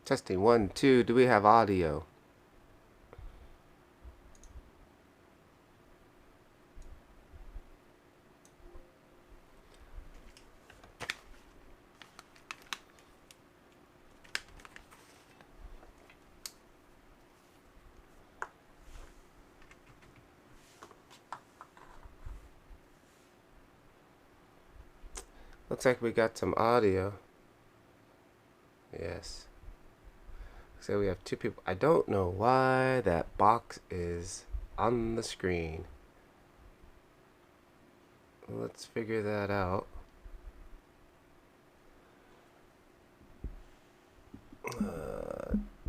Testing 1, 2. Do we have audio? Looks like we got some audio. Yes. So we have 2 people. I don't know why that box is on the screen. Let's figure that out.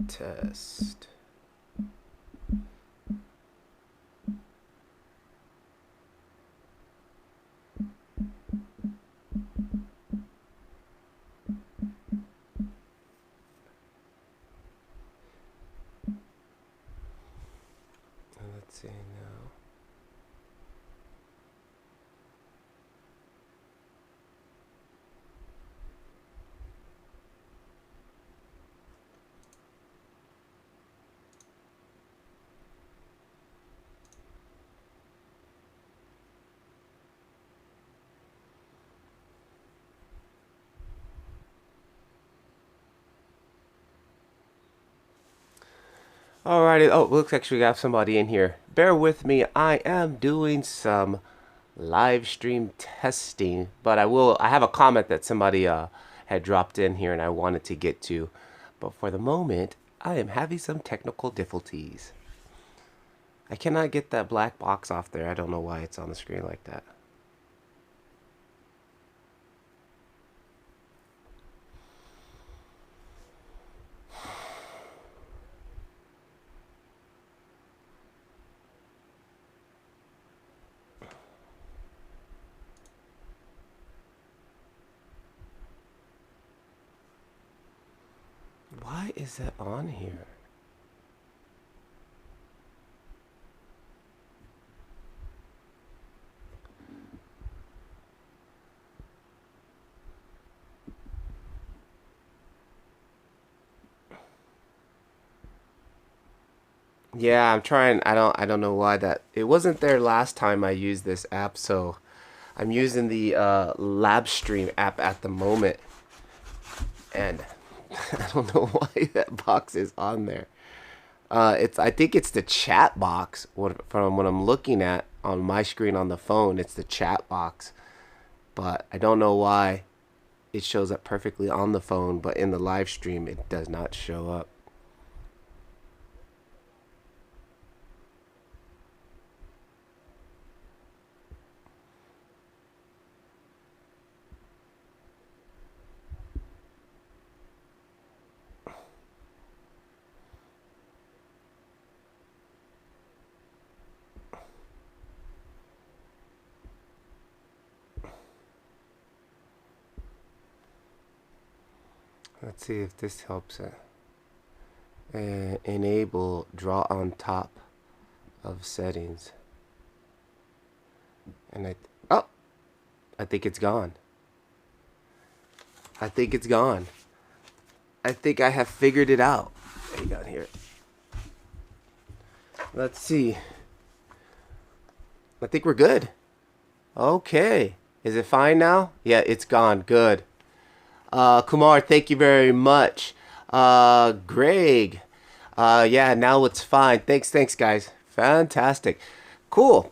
Test. Let's see now. Alrighty. Oh, looks like we got somebody in here. Bear with me. I am doing some live stream testing, but I have a comment that somebody had dropped in here and I wanted to get to. But for the moment, I am having some technical difficulties. I cannot get that black box off there. I don't know why it's on the screen like that. Why is that on here? Yeah, I'm trying. I don't know why that it wasn't there last time I used this app, so I'm using the Labstream app at the moment, and I don't know why that box is on there. I think it's the chat box. From what I'm looking at on my screen on the phone, it's the chat box, but I don't know why it shows up perfectly on the phone, but in the live stream it does not show up. Let's see if this helps it. Enable draw on top of settings. And oh, I think it's gone. I think it's gone. I think I have figured it out. What do you got here? Let's see. I think we're good. Okay. Is it fine now? Yeah, it's gone. Good. Kumar, thank you very much. Greg. Yeah, now it's fine. Thanks, guys. Fantastic. Cool.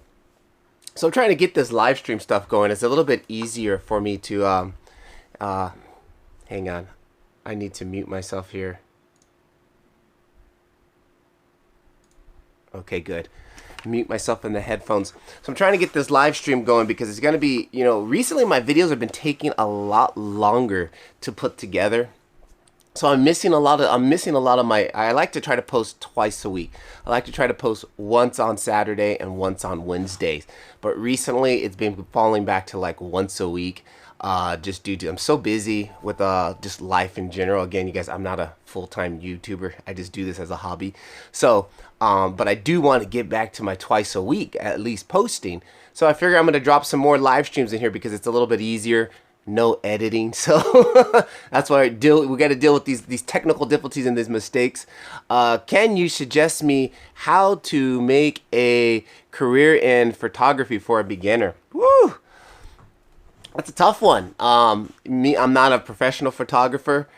So I'm trying to get this live stream stuff going. It's a little bit easier for me to, hang on. I need to mute myself here. Okay, good. Mute myself in the headphones. So I'm trying to get this live stream going because it's going to be, recently my videos have been taking a lot longer to put together. So I'm missing a lot of my, I like to try to post twice a week. I like to try to post once on Saturday and once on Wednesdays. But recently it's been falling back to like once a week. Just due to, I'm so busy with just life in general. Again, you guys, I'm not a full-time YouTuber. I just do this as a hobby. So, but I do want to get back to my twice a week, at least posting. So I figure I'm going to drop some more live streams in here because it's a little bit easier. no editing. So that's why we got to deal with these technical difficulties and these mistakes. Can you suggest me how to make a career in photography for a beginner? Woo! That's a tough one. I'm not a professional photographer.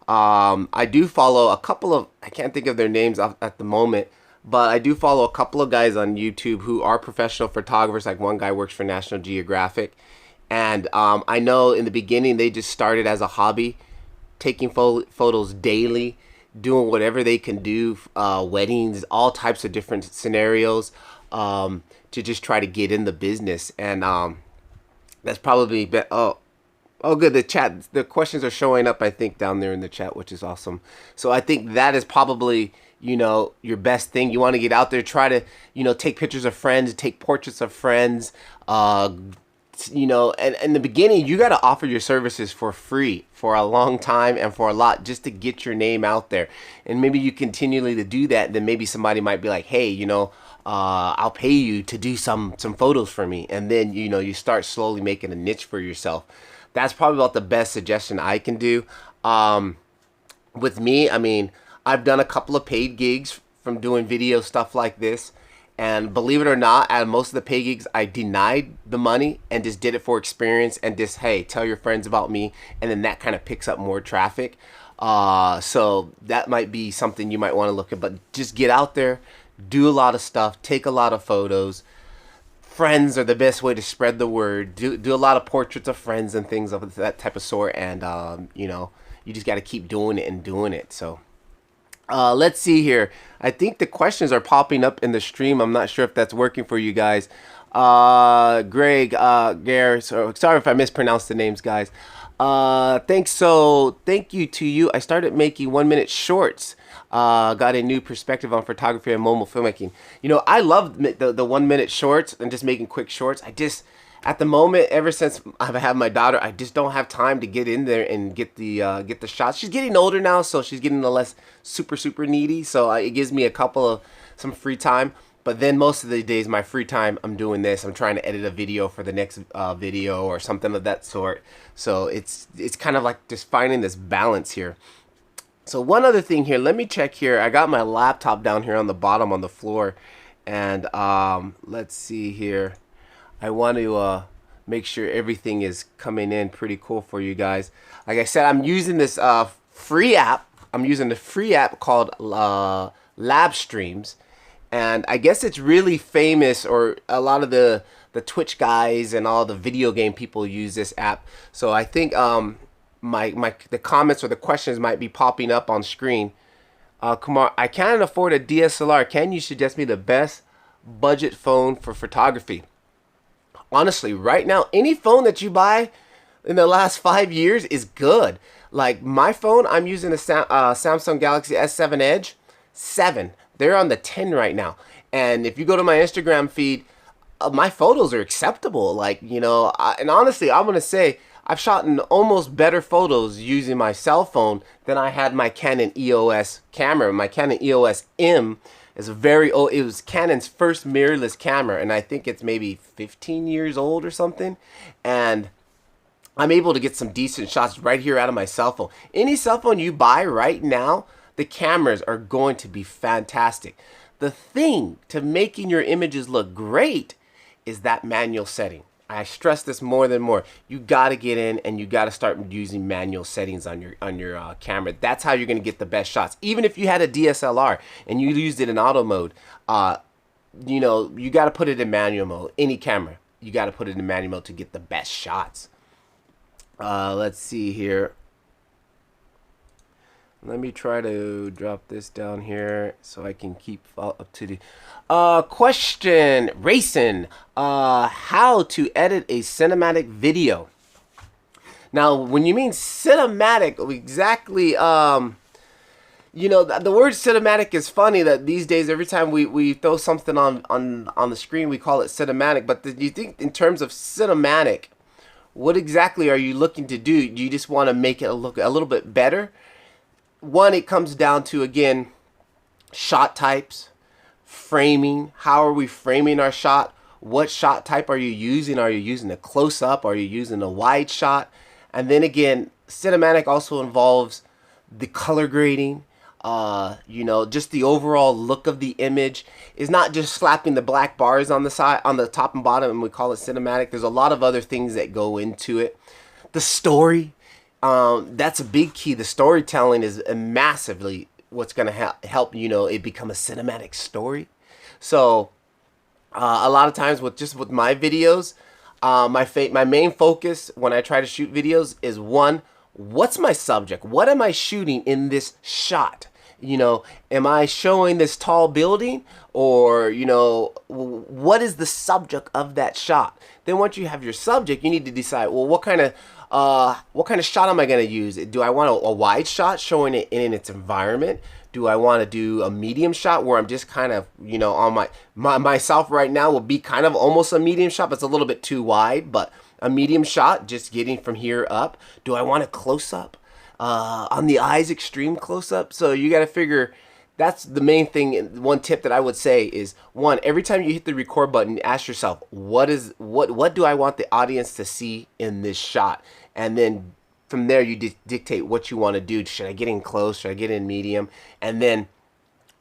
I do follow a couple of, I can't think of their names at the moment, but I do follow a couple of guys on YouTube who are professional photographers. Like one guy works for National Geographic. And I know in the beginning they just started as a hobby, taking photos daily, doing whatever they can do, weddings, all types of different scenarios, to just try to get in the business. And that's probably good. The questions are showing up, I think, down there in the chat, which is awesome. So I think that is probably, your best thing. You want to get out there, try to, take pictures of friends, take portraits of friends. And in the beginning, you got to offer your services for free for a long time and for a lot, just to get your name out there. And maybe you continually to do that, then maybe somebody might be like, hey, I'll pay you to do some photos for me. And then, you start slowly making a niche for yourself. That's probably about the best suggestion I can do. With me, I mean, I've done a couple of paid gigs from doing video stuff like this. And believe it or not, at most of the paid gigs, I denied the money and just did it for experience and just, hey, tell your friends about me. And then that kind of picks up more traffic. So that might be something you might want to look at. But just get out there, do a lot of stuff, take a lot of photos. Friends are the best way to spread the word. Do a lot of portraits of friends and things of that type of sort. And, you just got to keep doing it and doing it. So let's see here. I think the questions are popping up in the stream. I'm not sure if that's working for you guys. Greg, Gare, sorry if I mispronounced the names, guys. Thank you to you. I started making 1-minute shorts. Got a new perspective on photography and mobile filmmaking. I love the 1-minute shorts and just making quick shorts. At the moment, ever since I've had my daughter, I just don't have time to get in there and get the shots. She's getting older now, so she's getting a less super needy. So it gives me some free time. But then most of the days, my free time, I'm doing this. I'm trying to edit a video for the next video or something of that sort. So it's kind of like just finding this balance here. So one other thing here, let me check here. I got my laptop down here on the bottom on the floor, and let's see here. I want to make sure everything is coming in pretty cool for you guys. Like I said, I'm using this free app. I'm using the free app called Lab Streams. And I guess it's really famous, or a lot of the Twitch guys and all the video game people use this app. So I think the comments or the questions might be popping up on screen. Kumar, I can't afford a DSLR. Can you suggest me the best budget phone for photography? Honestly, right now, any phone that you buy in the last 5 years is good. Like my phone, I'm using a Samsung Galaxy S7 Edge 7. They're on the 10 right now. And if you go to my Instagram feed, my photos are acceptable. Like, and honestly, I'm going to say I've shot in almost better photos using my cell phone than I had my Canon EOS camera. My Canon EOS M is very old. It was Canon's first mirrorless camera, and I think it's maybe 15 years old or something. And I'm able to get some decent shots right here out of my cell phone. Any cell phone you buy right now, the cameras are going to be fantastic. The thing to making your images look great is that manual setting. I stress this more than more. You got to get in and you got to start using manual settings on your camera. That's how you're going to get the best shots. Even if you had a DSLR and you used it in auto mode, you got to put it in manual mode. Any camera, you got to put it in manual mode to get the best shots. Let's see here. Let me try to drop this down here so I can keep up to the question. Racing, how to edit a cinematic video. Now, when you mean cinematic, exactly, the word cinematic is funny that these days, every time we throw something on the screen, we call it cinematic. But do you think in terms of cinematic, what exactly are you looking to do? Do you just want to make it look a little bit better? One, it comes down to, again, shot types, framing. How are we framing our shot? What shot type are you using? Are you using a close-up? Are you using a wide shot? And then again, cinematic also involves the color grading, you know, just the overall look of the image is not just slapping the black bars on the side, on the top and bottom, and we call it cinematic. There's a lot of other things that go into it. The story, that's a big key. The storytelling is massively what's going to help, you know, it become a cinematic story. So a lot of times with my videos, my main focus when I try to shoot videos is, one, what's my subject? What am I shooting in this shot? You know, am I showing this tall building, or, you know, what is the subject of that shot? Then once you have your subject, you need to decide, well, what kind of shot am I going to use? Do I want a wide shot showing it in its environment? Do I want to do a medium shot where I'm just kind of, you know, on myself right now will be kind of almost a medium shot, but it's a little bit too wide, but a medium shot, just getting from here up. Do I want a close up? On the eyes, extreme close up. So you got to figure, that's the main thing. One tip that I would say is, one, every time you hit the record button, ask yourself, what do I want the audience to see in this shot? And then from there, you dictate what you want to do. Should I get in close? Should I get in medium? And then,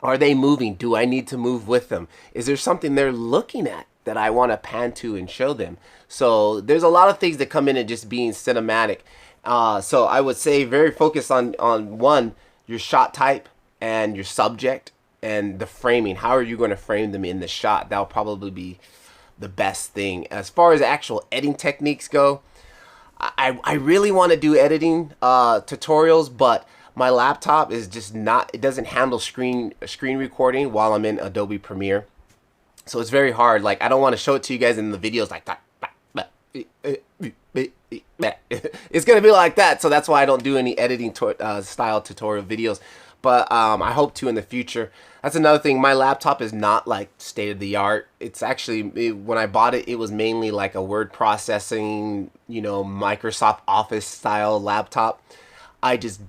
are they moving? Do I need to move with them? Is there something they're looking at that I want to pan to and show them? So there's a lot of things that come in and just being cinematic. So I would say very focused on one, your shot type and your subject and the framing. How are you going to frame them in the shot? That'll probably be the best thing. As far as actual editing techniques go, I really want to do editing tutorials, but my laptop is just not, it doesn't handle screen recording while I'm in Adobe Premiere. So it's very hard. Like, I don't want to show it to you guys in the videos like that. It's gonna be like that, so that's why I don't do any editing style tutorial videos. But I hope to in the future. That's another thing. My laptop is not like state of the art. It's actually, when I bought it, it was mainly like a word processing, you know, Microsoft Office style laptop. I just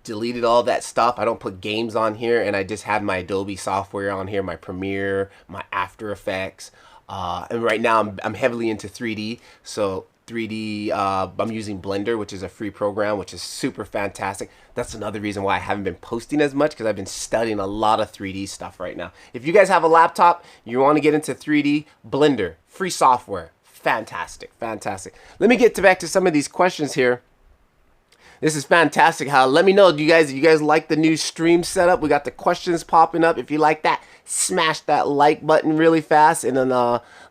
deleted all that stuff. I don't put games on here, and I just had my Adobe software on here, my Premiere, my After Effects, and right now I'm heavily into 3D. So 3D, I'm using Blender, which is a free program, which is super fantastic. That's another reason why I haven't been posting as much, because I've been studying a lot of 3D stuff right now. If you guys have a laptop, you want to get into 3D, Blender, free software, fantastic, fantastic. Let me get back to some of these questions here. This is fantastic. Let me know, do you guys like the new stream setup? We got the questions popping up. If you like that, smash that like button really fast. And then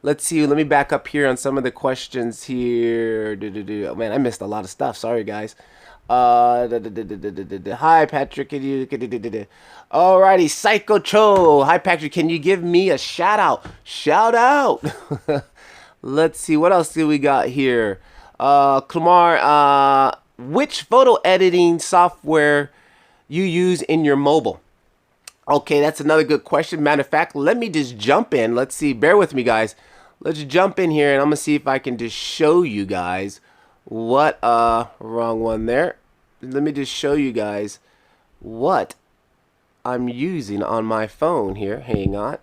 let's see, let me back up here on some of the questions here. Oh, man, I missed a lot of stuff. Sorry, guys. Hi, Patrick. Alrighty, Psycho Cho. Hi, Patrick. Can you give me a shout out? Shout out. Let's see, what else do we got here? Kumar, which photo editing software you use in your mobile? Okay, that's another good question. Matter of fact, let me just jump in. Let's see. Bear with me, guys. Let's jump in here, and I'm going to see if I can just show you guys what... wrong one there. Let me just show you guys what I'm using on my phone here. Hang on.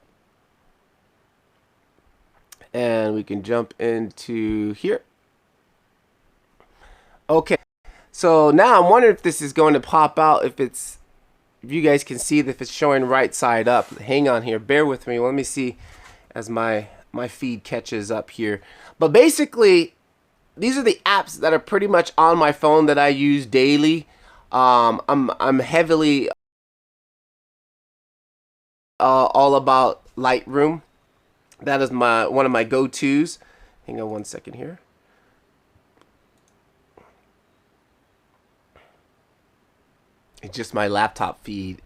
And we can jump into here. Okay. So now I'm wondering if this is going to pop out, if you guys can see if it's showing right side up. Hang on here, bear with me. Let me see as my feed catches up here. But basically, these are the apps that are pretty much on my phone that I use daily. I'm heavily all about Lightroom. That is one of my go-tos. Hang on one second here. It's just my laptop feed.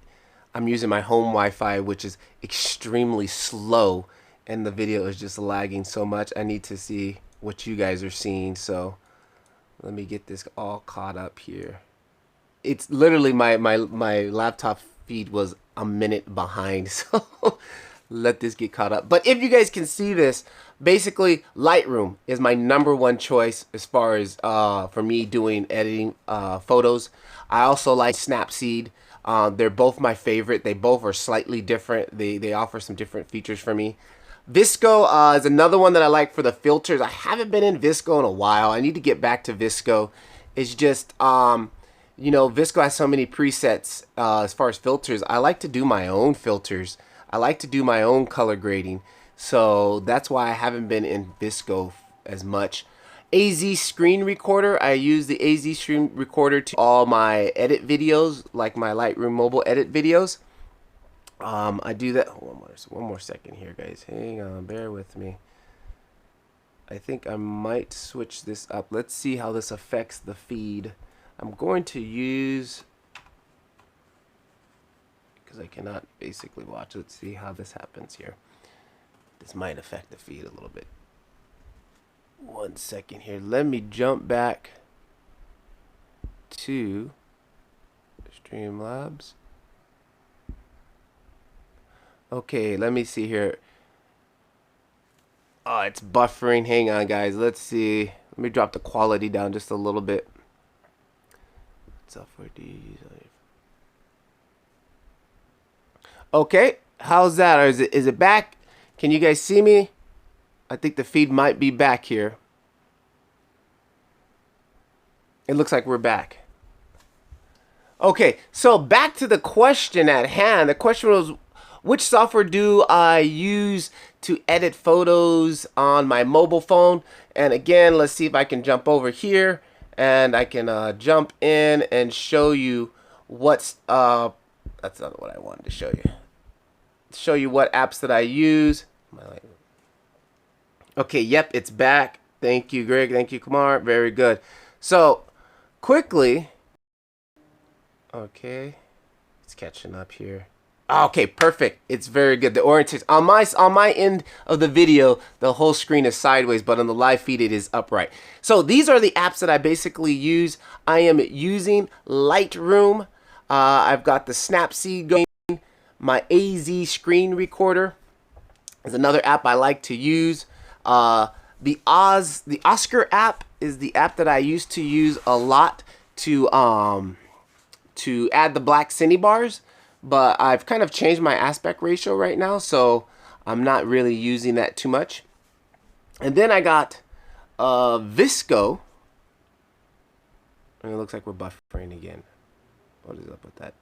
I'm using my home Wi-Fi, which is extremely slow, and the video is just lagging so much. I need to see what you guys are seeing, so let me get this all caught up here. It's literally my laptop feed was a minute behind, so let this get caught up. But if you guys can see this, basically Lightroom is my #1 choice as far as for me doing editing photos. I also like Snapseed. They're both my favorite. They both are slightly different. They offer some different features for me. Visco is another one that I like for the filters. I haven't been in Visco in a while. I need to get back to Visco. It's just you know, VSCO has so many presets as far as filters. I like to do my own filters. I like to do my own color grading. So that's why I haven't been in VSCO as much. AZ screen recorder. I use the AZ screen recorder to all my edit videos, like my Lightroom mobile edit videos. I do that. One more second here, guys. Hang on, bear with me. I think I might switch this up. Let's see how this affects the feed. I'm going to use, because I cannot basically watch. Let's see how this happens here. This might affect the feed a little bit. One second here. Let me jump back to Streamlabs. Okay, let me see here. Oh, it's buffering. Hang on, guys. Let's see. Let me drop the quality down just a little bit. Software D. Okay, how's that? Or is it back? Can you guys see me? I think the feed might be back here. It looks like we're back. Okay, so back to the question at hand. The question was, which software do I use to edit photos on my mobile phone? And again, let's see if I can jump over here and I can jump in and show you what's that's not what I wanted to show you. Show you what apps that I use. Okay, yep, it's back. Thank you, Greg. Thank you, Kumar. Very good. So quickly, okay, it's catching up here. Okay, perfect. It's very good. The orientation on my end of the video, the whole screen is sideways, but on the live feed it is upright. So these are the apps that I basically use. I am using Lightroom. I've got the Snapseed going. My AZ screen recorder is another app I like to use. The Oscar app is the app that I used to use a lot to add the black cine bars. But I've kind of changed my aspect ratio right now, so I'm not really using that too much. And then I got VSCO. And it looks like we're buffering again. What is up with that?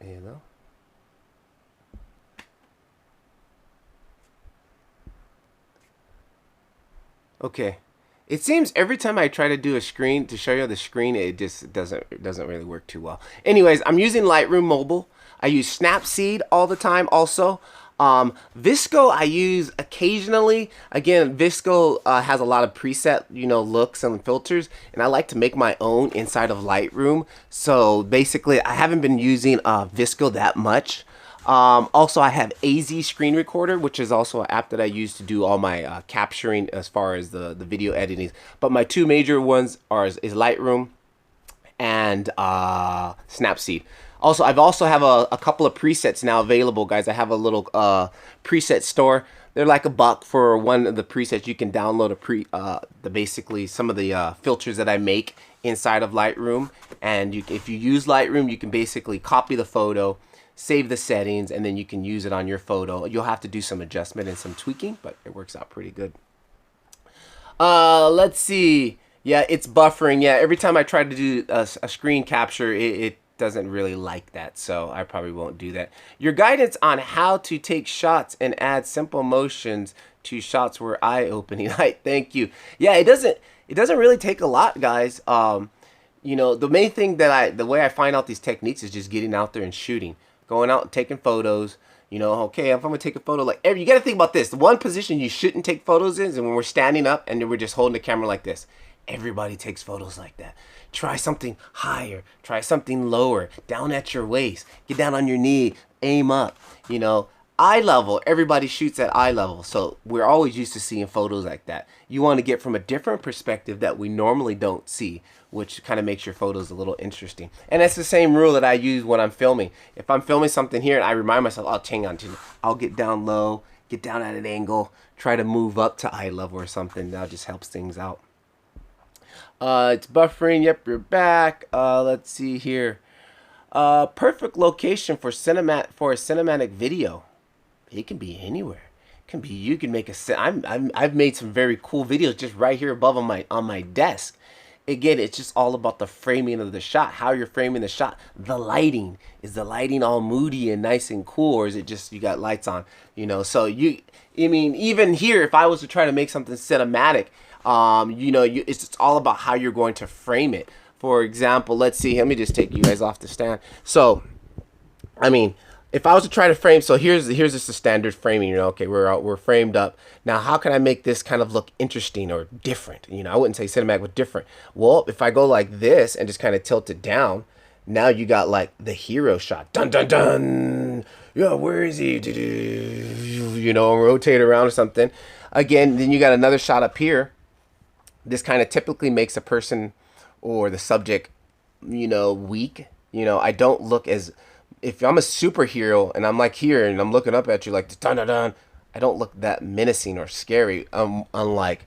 Hello? Okay, it seems every time I try to do a screen to show you the screen, it just doesn't really work too well. Anyways, I'm using Lightroom Mobile. I use Snapseed all the time also. VSCO I use occasionally. Again, VSCO has a lot of preset, you know, looks and filters, and I like to make my own inside of Lightroom. So basically, I haven't been using VSCO that much. Also, I have AZ Screen Recorder, which is also an app that I use to do all my capturing as far as the video editing. But my two major ones is Lightroom and Snapseed. Also, I've also have a couple of presets now available, guys. I have a little preset store. They're like $1 for one of the presets. You can download basically some of the filters that I make inside of Lightroom. And if you use Lightroom, you can basically copy the photo, save the settings, and then you can use it on your photo. You'll have to do some adjustment and some tweaking, but it works out pretty good. Let's see. Yeah, it's buffering. Yeah, every time I try to do a screen capture, it doesn't really like that, so I probably won't do that. Your guidance on how to take shots and add simple motions to shots were eye-opening. Thank you. Yeah, it doesn't really take a lot, guys. You know, the main thing the way I find out these techniques is just getting out there and shooting. Going out and taking photos, you know, okay, if I'm gonna take a photo, like you gotta think about this. The one position you shouldn't take photos in is when we're standing up and then we're just holding the camera like this. Everybody takes photos like that. Try something higher, try something lower, down at your waist, get down on your knee, aim up, you know. Eye level, everybody shoots at eye level, so we're always used to seeing photos like that. You want to get from a different perspective that we normally don't see, which kind of makes your photos a little interesting. And that's the same rule that I use when I'm filming. If I'm filming something here and I remind myself, oh, hang on, I'll get down low, get down at an angle, try to move up to eye level or something. That just helps things out. It's buffering. Yep, you're back. Let's see here. Perfect location for a cinematic video. It can be anywhere. It can be you can make a. I've made some very cool videos just right here above on my desk. Again, it's just all about the framing of the shot, how you're framing the shot, the lighting. Is the lighting all moody and nice and cool, or is it just you got lights on? So I mean, even here, if I was to try to make something cinematic, it's just all about how you're going to frame it. For example, let's see. Let me just take you guys off the stand. So, I mean, if I was to try to frame, so here's just the standard framing. Okay, we're framed up. Now, how can I make this kind of look interesting or different? I wouldn't say cinematic, but different. Well, if I go like this and just kind of tilt it down, now you got like the hero shot. Dun dun dun. Yeah, where is he? Rotate around or something. Again, then you got another shot up here. This kind of typically makes a person or the subject, weak. I don't look as, if I'm a superhero and I'm like here and I'm looking up at you like dun dun dun, I don't look that menacing or scary. Unlike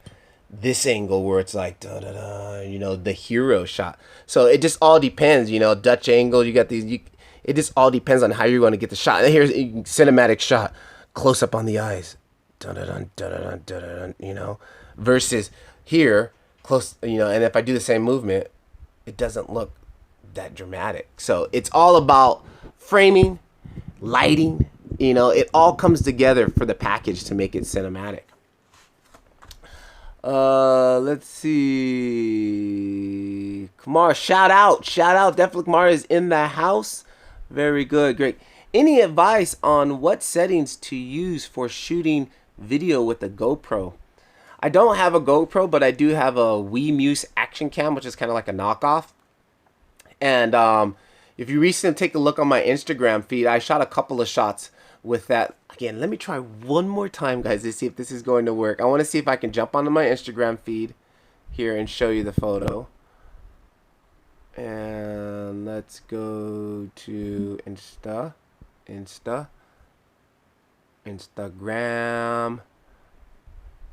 this angle where it's like dun dun dun, the hero shot. So it just all depends. Dutch angle. You got these. It just all depends on how you're going to get the shot. And here's a cinematic shot, close up on the eyes, dun dun dun dun dun dun dun. Versus here, close. And if I do the same movement, it doesn't look that dramatic. So it's all about framing, lighting. It all comes together for the package to make it cinematic. Let's see. Kamar, shout out. Definitely Kamar is in the house. Very good, great. Any advice on what settings to use for shooting video with a GoPro? I don't have a GoPro, but I do have a Muse Action Cam, which is kind of like a knockoff. And if you recently take a look on my Instagram feed, I shot a couple of shots with that. Again, let me try one more time, guys, to see if this is going to work. I want to see if I can jump onto my Instagram feed here and show you the photo. And let's go to Instagram.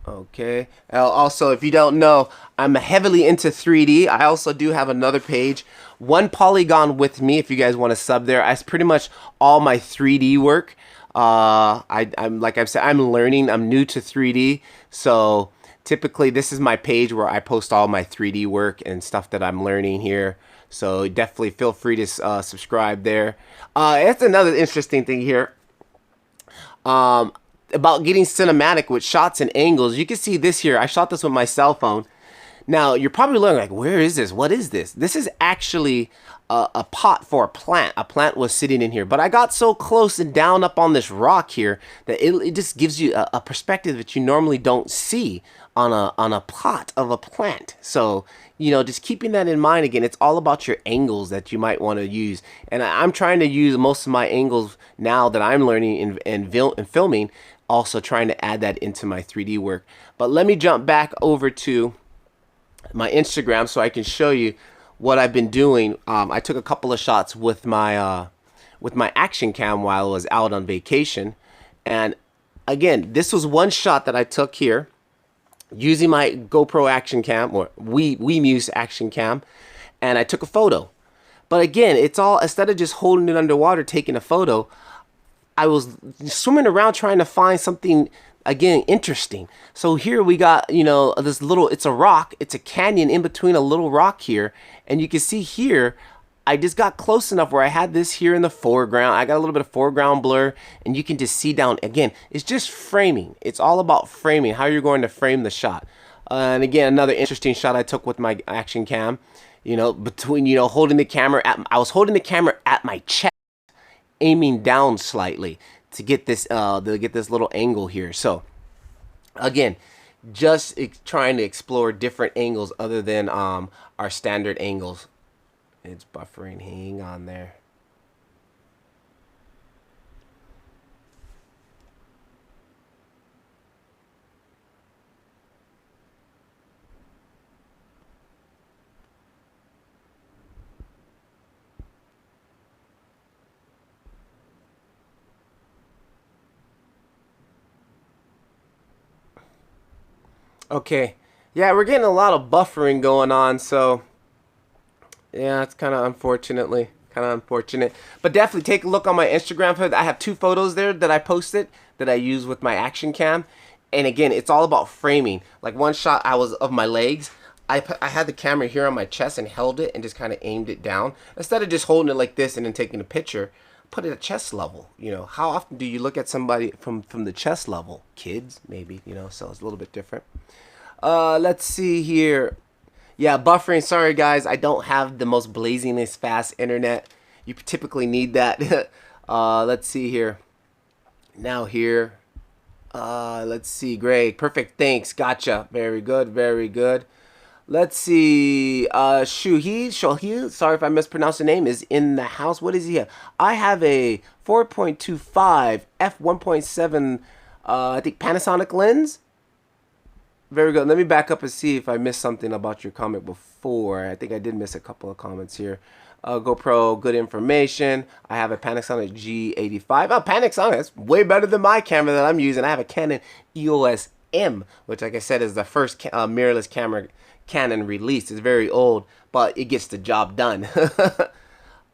Okay. Also, if you don't know, I'm heavily into 3D. I also do have another page, One Polygon with Me. If you guys want to sub there, that's pretty much all my 3D work. I'm like I've said, I'm learning. I'm new to 3D, so typically this is my page where I post all my 3D work and stuff that I'm learning here. So definitely feel free to subscribe there. That's another interesting thing here. About getting cinematic with shots and angles. You can see this here. I shot this with my cell phone. Now, you're probably looking like, where is this? What is this? This is actually a pot for a plant. A plant was sitting in here. But I got so close and down up on this rock here that it just gives you a perspective that you normally don't see on a pot of a plant. So, just keeping that in mind. Again, it's all about your angles that you might want to use. And I'm trying to use most of my angles now that I'm learning in filming, also trying to add that into my 3D work. But let me jump back over to my Instagram so I can show you what I've been doing. I took a couple of shots with my action cam while I was out on vacation. And again, this was one shot that I took here using my GoPro action cam, or Muse action cam, and I took a photo. But again, it's all, instead of just holding it underwater taking a photo, I was swimming around trying to find something, again, interesting. So here we got, this little, it's a rock, it's a canyon in between a little rock here. And you can see here, I just got close enough where I had this here in the foreground. I got a little bit of foreground blur, and you can just see down. Again, it's just framing. It's all about framing, how you're going to frame the shot. And again, another interesting shot I took with my action cam, between, holding the camera I was holding the camera at my chest, aiming down slightly to get this little angle here. So again, just trying to explore different angles other than our standard angles. It's buffering. Hang on there. Okay. Yeah, we're getting a lot of buffering going on, so yeah, it's kind of unfortunately kind of unfortunate. But definitely take a look on my Instagram. I have 2 photos there that I posted that I use with my action cam. And again, it's all about framing. Like one shot I was of my legs. I had the camera here on my chest and held it and just kind of aimed it down. Instead of just holding it like this and then taking a picture, put it at chest level. You know, how often do you look at somebody from the chest level? Kids, maybe, you know, so it's a little bit different. Let's see here. Yeah, buffering. Sorry, guys. I don't have the most blazingly fast internet. You typically need that. Let's see here. Now here. Let's see. Greg. Perfect. Thanks. Gotcha. Very good. Very good. Let's see. Shohi. Sorry if I mispronounced the name. Is in the house. What does he have? I have a 4.25 f1.7. I think Panasonic lens. Very good. Let me back up and see if I missed something about your comment before. I think I did miss a couple of comments here. GoPro, good information. I have a Panasonic G85. Oh, Panasonic, that's way better than my camera that I'm using. I have a Canon EOS M, which, like I said, is the first mirrorless camera Canon released. It's very old, but it gets the job done.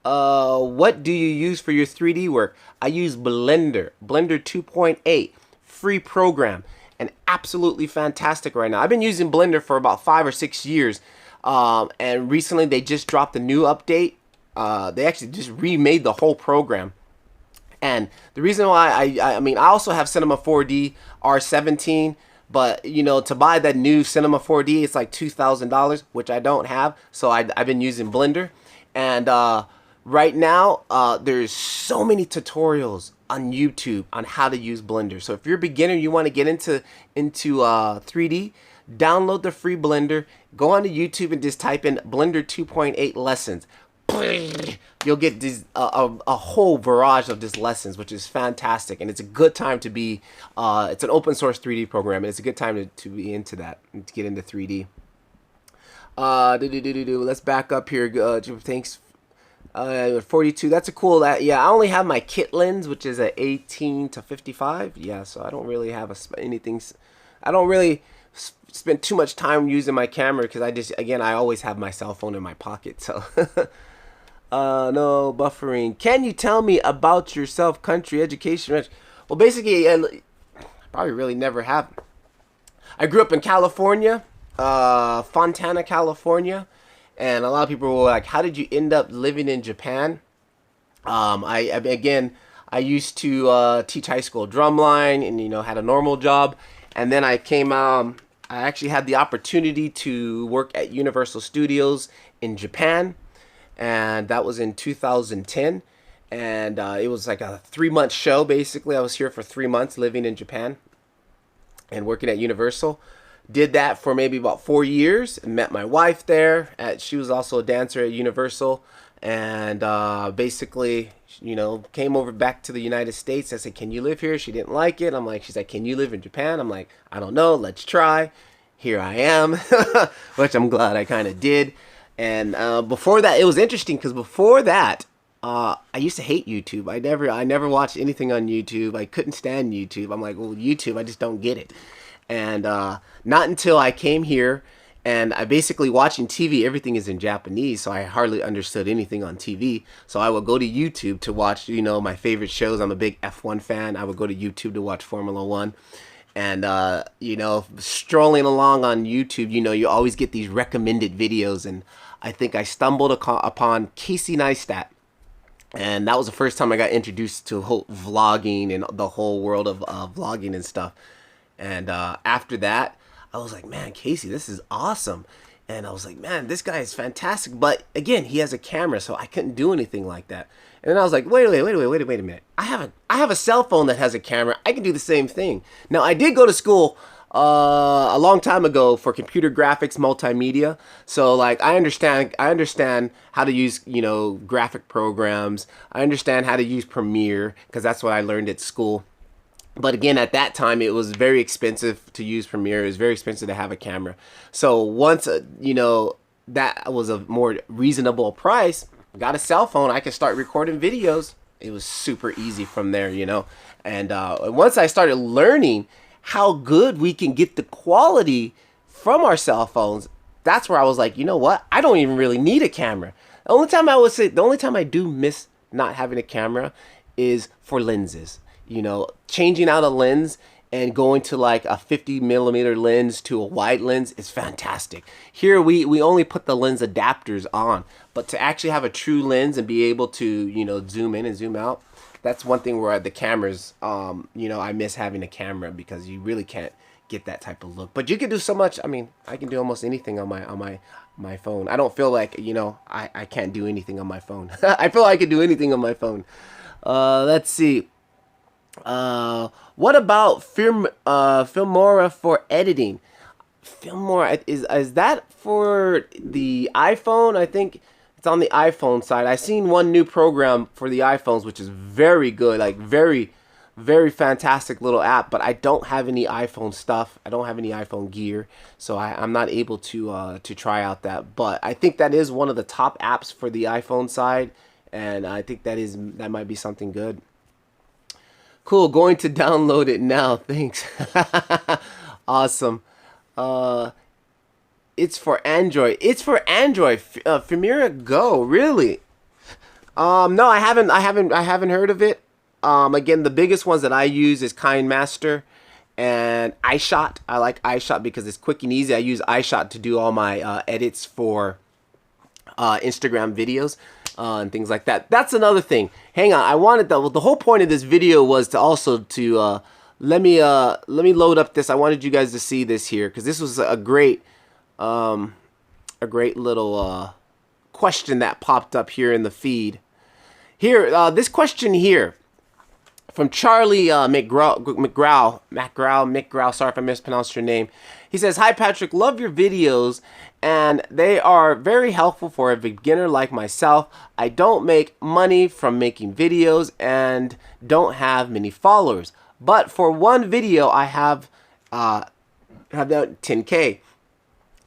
What do you use for your 3D work? I use Blender 2.8, free program. And absolutely fantastic right now. I've been using Blender for about 5 or 6 years, and recently they just dropped a new update. They actually just remade the whole program. And the reason why I mean, I also have Cinema 4D R17, but you know, to buy that new Cinema 4D, it's like $2,000, which I don't have. So I've been using Blender, and right now there's so many tutorials on YouTube on how to use Blender. So if you're a beginner, you want to get into 3D, download the free Blender, go onto YouTube and just type in Blender 2.8 lessons. You'll get these, a whole barrage of these lessons, which is fantastic. And it's a good time to be, it's an open source 3D program. And it's a good time to be into that, and to get into 3D. Let's back up here. Thanks. 42. That's a cool. Yeah, I only have my kit lens, which is a 18 to 55. Yeah, so I don't really have anything. I don't really spend too much time using my camera because I always have my cell phone in my pocket. So no buffering. Can you tell me about yourself, country, education? Well, basically, I probably really never have. I grew up in California, Fontana, California. And a lot of people were like, how did you end up living in Japan? I used to teach high school drumline and, you know, had a normal job. And then I I actually had the opportunity to work at Universal Studios in Japan. And that was in 2010. And it was like a 3-month show, basically. I was here for 3 months living in Japan and working at Universal. Did that for maybe about 4 years and met my wife there. She was also a dancer at Universal, and basically, you know, came over back to the United States. I said, can you live here? She didn't like it. She's like, can you live in Japan? I'm like, I don't know. Let's try. Here I am, which I'm glad I kind of did. And before that, it was interesting because before that, I used to hate YouTube. I never watched anything on YouTube. I couldn't stand YouTube. I'm like, well, YouTube, I just don't get it. And not until I came here, and I basically watching TV, everything is in Japanese, so I hardly understood anything on TV. So I would go to YouTube to watch, you know, my favorite shows. I'm a big F1 fan. I would go to YouTube to watch Formula 1. And, you know, strolling along on YouTube, you know, you always get these recommended videos. And I think I stumbled upon Casey Neistat. And that was the first time I got introduced to whole vlogging and the whole world of vlogging and stuff. And after that, I was like, man, Casey, this is awesome. And I was like, man, this guy is fantastic. But again, he has a camera, so I couldn't do anything like that. And then I was like, wait a minute. I have a cell phone that has a camera. I can do the same thing. Now, I did go to school a long time ago for computer graphics, multimedia. So like, I understand how to use, you know, graphic programs. I understand how to use Premiere because that's what I learned at school. But again, at that time, it was very expensive to use Premiere. It was very expensive to have a camera. So once, you know, that was a more reasonable price, got a cell phone, I could start recording videos. It was super easy from there, you know. And once I started learning how good we can get the quality from our cell phones, that's where I was like, you know what? I don't even really need a camera. The only time I would say, the only time I do miss not having a camera is for lenses. You know, changing out a lens and going to like a 50 millimeter lens to a wide lens is fantastic. Here we only put the lens adapters on, but to actually have a true lens and be able to, you know, zoom in and zoom out, that's one thing where the cameras, you know, I miss having a camera because you really can't get that type of look. But you can do so much. I mean, I can do almost anything on my phone. I don't feel like, you know, I can't do anything on my phone. I feel like I can do anything on my phone. Let's see. What about Filmora for editing? Filmora is that for the iPhone? I think it's on the iPhone side. I seen one new program for the iPhones, which is very good, like very, very fantastic little app. But I don't have any iPhone stuff. I don't have any iPhone gear, so I'm not able to try out that. But I think that is one of the top apps for the iPhone side, and I think that might be something good. Cool, going to download it now. Thanks. Awesome. It's for Android. It's for Android. Filmora Go. Really? No, I haven't heard of it. Again, the biggest ones that I use is KineMaster and iShot. I like iShot because it's quick and easy. I use iShot to do all my edits for Instagram videos. And things like that. That's another thing. Hang on, I wanted the whole point of this video was to also to let me load up this. I wanted you guys to see this here because this was a great little question that popped up here in the feed. Here, this question here from Charlie McGraw. Sorry if I mispronounced your name. He says, "Hi Patrick, love your videos and they are very helpful for a beginner like myself. I don't make money from making videos and don't have many followers. But for one video I have 10K.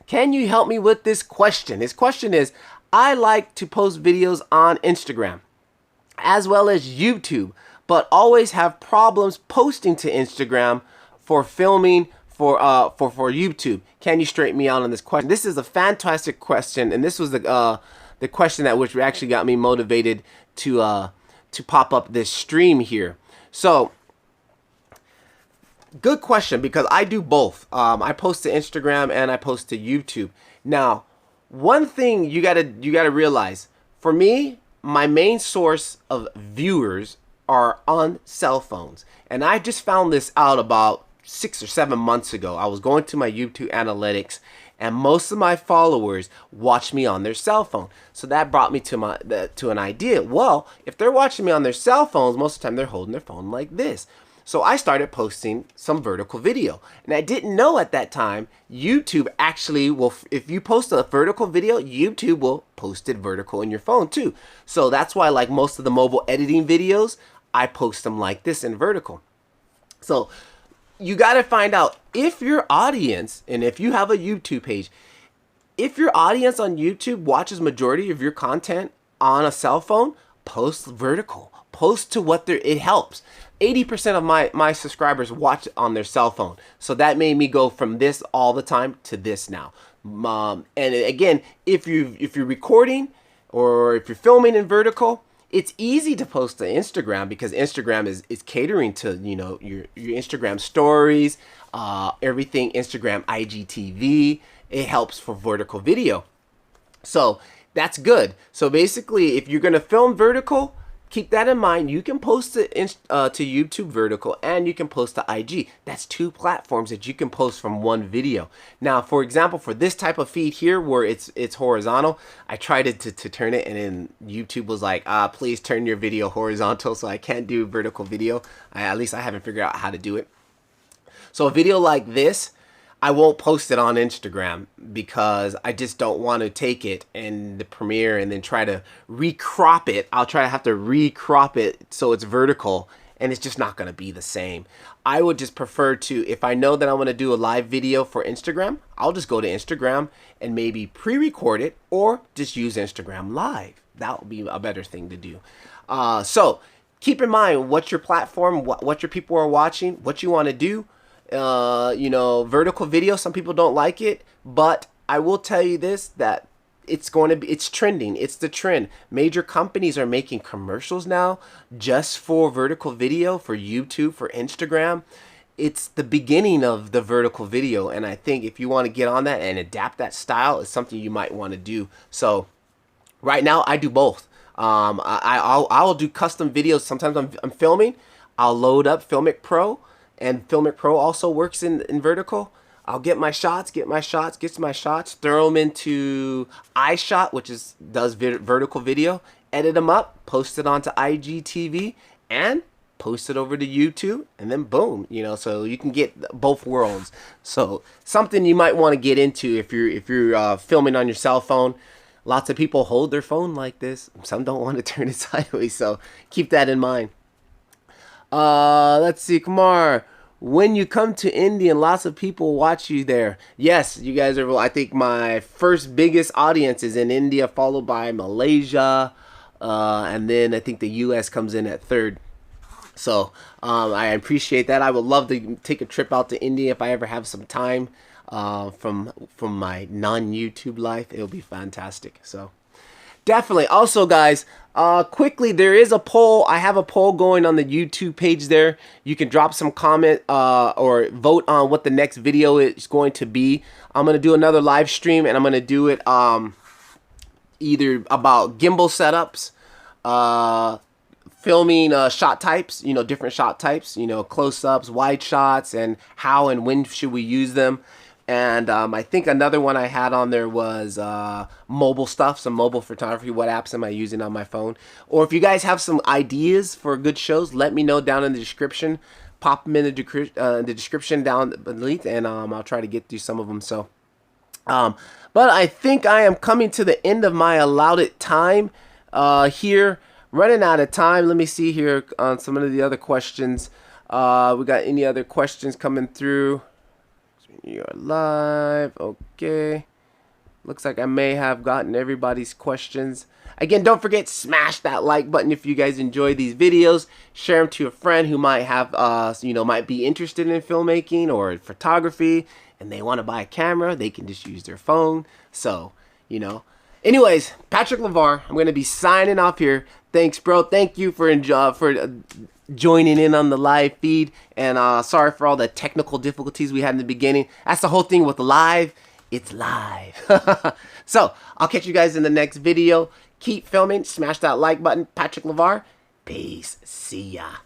Can you help me with this question?" His question is, "I like to post videos on Instagram as well as YouTube, but always have problems posting to Instagram for filming for YouTube. Can you straighten me out on this question?" This is a fantastic question, and this was the question that which actually got me motivated to pop up this stream here. So, good question because I do both. I post to Instagram and I post to YouTube. Now, one thing you gotta realize, for me, my main source of viewers are on cell phones, and I just found this out about 6 or 7 months ago. I was going to my YouTube analytics and most of my followers watch me on their cell phone. So that brought me to an idea. Well, if they're watching me on their cell phones, most of the time they're holding their phone like this. So I started posting some vertical video. And I didn't know at that time, YouTube actually will, if you post a vertical video, YouTube will post it vertical in your phone too. So that's why, like most of the mobile editing videos, I post them like this in vertical. So you got to find out if your audience, and if you have a YouTube page, if your audience on YouTube watches majority of your content on a cell phone, post vertical. Post to what it helps. 80% of my subscribers watch on their cell phone. So that made me go from this all the time to this now. And again, if you're recording or if you're filming in vertical, it's easy to post to Instagram because Instagram is catering to, you know, your Instagram stories, everything Instagram IGTV. It helps for vertical video. So that's good. So basically, if you're going to film vertical, keep that in mind. You can post to YouTube vertical and you can post to IG. That's 2 platforms that you can post from one video. Now, for example, for this type of feed here where it's horizontal, I tried to turn it and then YouTube was like, please turn your video horizontal, so I can't do vertical video. At least I haven't figured out how to do it. So a video like this, I won't post it on Instagram because I just don't want to take it in the Premiere and then try to recrop it. I'll have to recrop it so it's vertical, and it's just not going to be the same. I would just prefer to, if I know that I'm going to do a live video for Instagram, I'll just go to Instagram and maybe pre-record it or just use Instagram Live. That would be a better thing to do. So keep in mind what your platform, what your people are watching, what you want to do. You know, vertical video, some people don't like it, but I will tell you this, that it's trending. It's the trend. Major companies are making commercials now just for vertical video, for YouTube, for Instagram. It's the beginning of the vertical video, and I think if you want to get on that and adapt that style, it's something you might want to do. So right now I do both. I'll do custom videos. Sometimes I'm filming, I'll load up Filmic Pro, and Filmic Pro also works in vertical. I'll get my shots, throw them into iShot, which does vertical video, edit them up, post it onto IGTV, and post it over to YouTube, and then boom, so you can get both worlds. So something you might want to get into if you're filming on your cell phone. Lots of people hold their phone like this. Some don't want to turn it sideways, so keep that in mind. Let's see, Kumar. When you come to India, lots of people watch you there. Yes, you guys are. I think my first biggest audience is in India, followed by Malaysia, and then I think the U.S. comes in at third. So I appreciate that. I would love to take a trip out to India if I ever have some time from my non-YouTube life. It'll be fantastic. So definitely. Also, guys, quickly, there is a poll. I have a poll going on the YouTube page there. You can drop some comment or vote on what the next video is going to be. I'm going to do another live stream, and I'm going to do it either about gimbal setups, filming shot types, different shot types, close-ups, wide shots, and how and when should we use them. And I think another one I had on there was mobile stuff, some mobile photography. What apps am I using on my phone? Or if you guys have some ideas for good shows, let me know down in the description. Pop them in the description down beneath, and I'll try to get through some of them. So, but I think I am coming to the end of my allotted time here. Running out of time. Let me see here on some of the other questions. We got any other questions coming through? You're live. Okay. Looks like I may have gotten everybody's questions. Again, don't forget, smash that like button if you guys enjoy these videos. Share them to a friend who might have, might be interested in filmmaking or photography, and they want to buy a camera. They can just use their phone. So, Anyways, Patrick LeVar, I'm going to be signing off here. Thanks, bro. Thank you for joining in on the live feed. And sorry for all the technical difficulties we had in the beginning. That's the whole thing with live. It's live. So, I'll catch you guys in the next video. Keep filming. Smash that like button. Patrick LeVar. Peace. See ya.